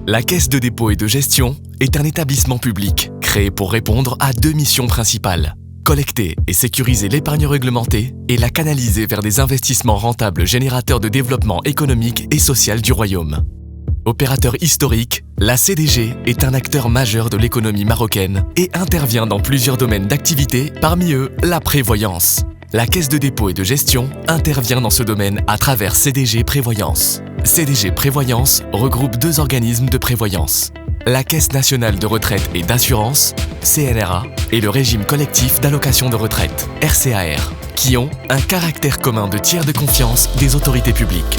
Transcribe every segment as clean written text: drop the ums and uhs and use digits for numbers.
La Caisse de dépôt et de gestion est un établissement public créé pour répondre à deux missions principales: collecter et sécuriser l'épargne réglementée et la canaliser vers des investissements rentables générateurs de développement économique et social du royaume. Opérateur historique, la CDG est un acteur majeur de l'économie marocaine et intervient dans plusieurs domaines d'activité, parmi eux la prévoyance. La Caisse de dépôt et de gestion intervient dans ce domaine à travers CDG Prévoyance. CDG Prévoyance regroupe deux organismes de prévoyance: la Caisse nationale de retraite et d'assurance, CNRA, et le régime collectif d'allocation de retraite, RCAR, qui ont un caractère commun de tiers de confiance des autorités publiques.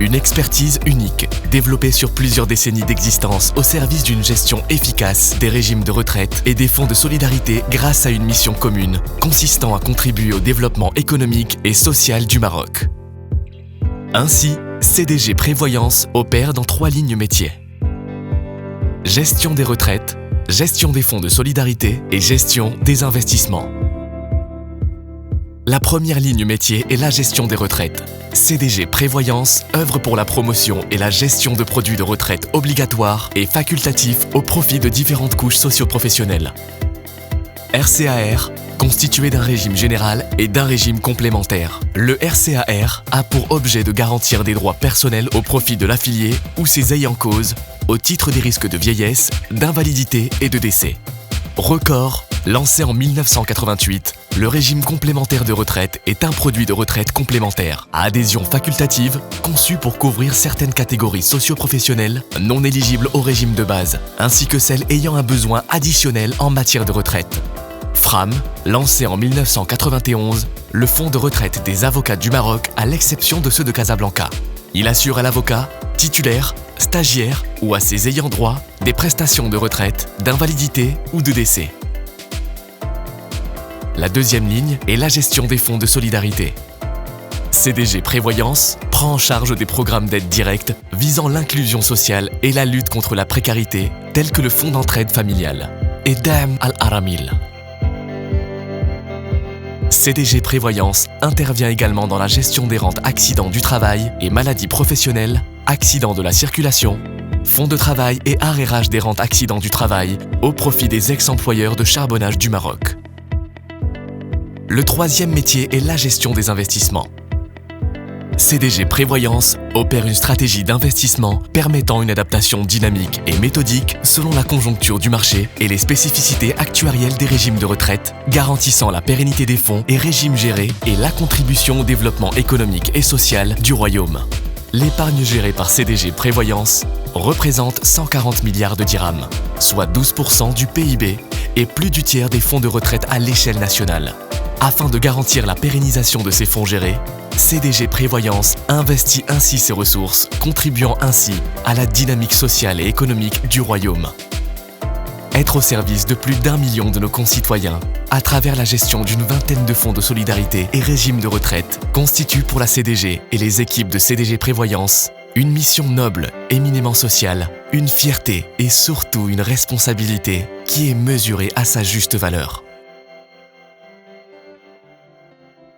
Une expertise unique, développée sur plusieurs décennies d'existence au service d'une gestion efficace des régimes de retraite et des fonds de solidarité grâce à une mission commune consistant à contribuer au développement économique et social du Maroc. Ainsi, CDG Prévoyance opère dans trois lignes métiers: gestion des retraites, gestion des fonds de solidarité et gestion des investissements. La première ligne métier est la gestion des retraites. CDG Prévoyance œuvre pour la promotion et la gestion de produits de retraite obligatoires et facultatifs au profit de différentes couches socio-professionnelles. RCAR, constitué d'un régime général et d'un régime complémentaire. Le RCAR a pour objet de garantir des droits personnels au profit de l'affilié ou ses ayants cause au titre des risques de vieillesse, d'invalidité et de décès. Record, lancé en 1988, le régime complémentaire de retraite est un produit de retraite complémentaire à adhésion facultative conçu pour couvrir certaines catégories socio-professionnelles non éligibles au régime de base, ainsi que celles ayant un besoin additionnel en matière de retraite. FRAM, lancé en 1991, le fonds de retraite des avocats du Maroc à l'exception de ceux de Casablanca. Il assure à l'avocat, titulaire, stagiaire ou à ses ayants droit des prestations de retraite, d'invalidité ou de décès. La deuxième ligne est la gestion des fonds de solidarité. CDG Prévoyance prend en charge des programmes d'aide directe visant l'inclusion sociale et la lutte contre la précarité, tels que le fonds d'entraide familiale et Dam al-Aramil. CDG Prévoyance intervient également dans la gestion des rentes accidents du travail et maladies professionnelles, accidents de la circulation, fonds de travail et arrérage des rentes accidents du travail au profit des ex-employeurs de charbonnage du Maroc. Le troisième métier est la gestion des investissements. CDG Prévoyance opère une stratégie d'investissement permettant une adaptation dynamique et méthodique selon la conjoncture du marché et les spécificités actuarielles des régimes de retraite, garantissant la pérennité des fonds et régimes gérés et la contribution au développement économique et social du royaume. L'épargne gérée par CDG Prévoyance représente 140 milliards de dirhams, soit 12% du PIB et plus du tiers des fonds de retraite à l'échelle nationale. Afin de garantir la pérennisation de ces fonds gérés, CDG Prévoyance investit ainsi ses ressources, contribuant ainsi à la dynamique sociale et économique du royaume. Être au service de plus d'1 million de nos concitoyens, à travers la gestion d'une vingtaine de fonds de solidarité et régimes de retraite, constitue pour la CDG et les équipes de CDG Prévoyance une mission noble, éminemment sociale, une fierté et surtout une responsabilité qui est mesurée à sa juste valeur.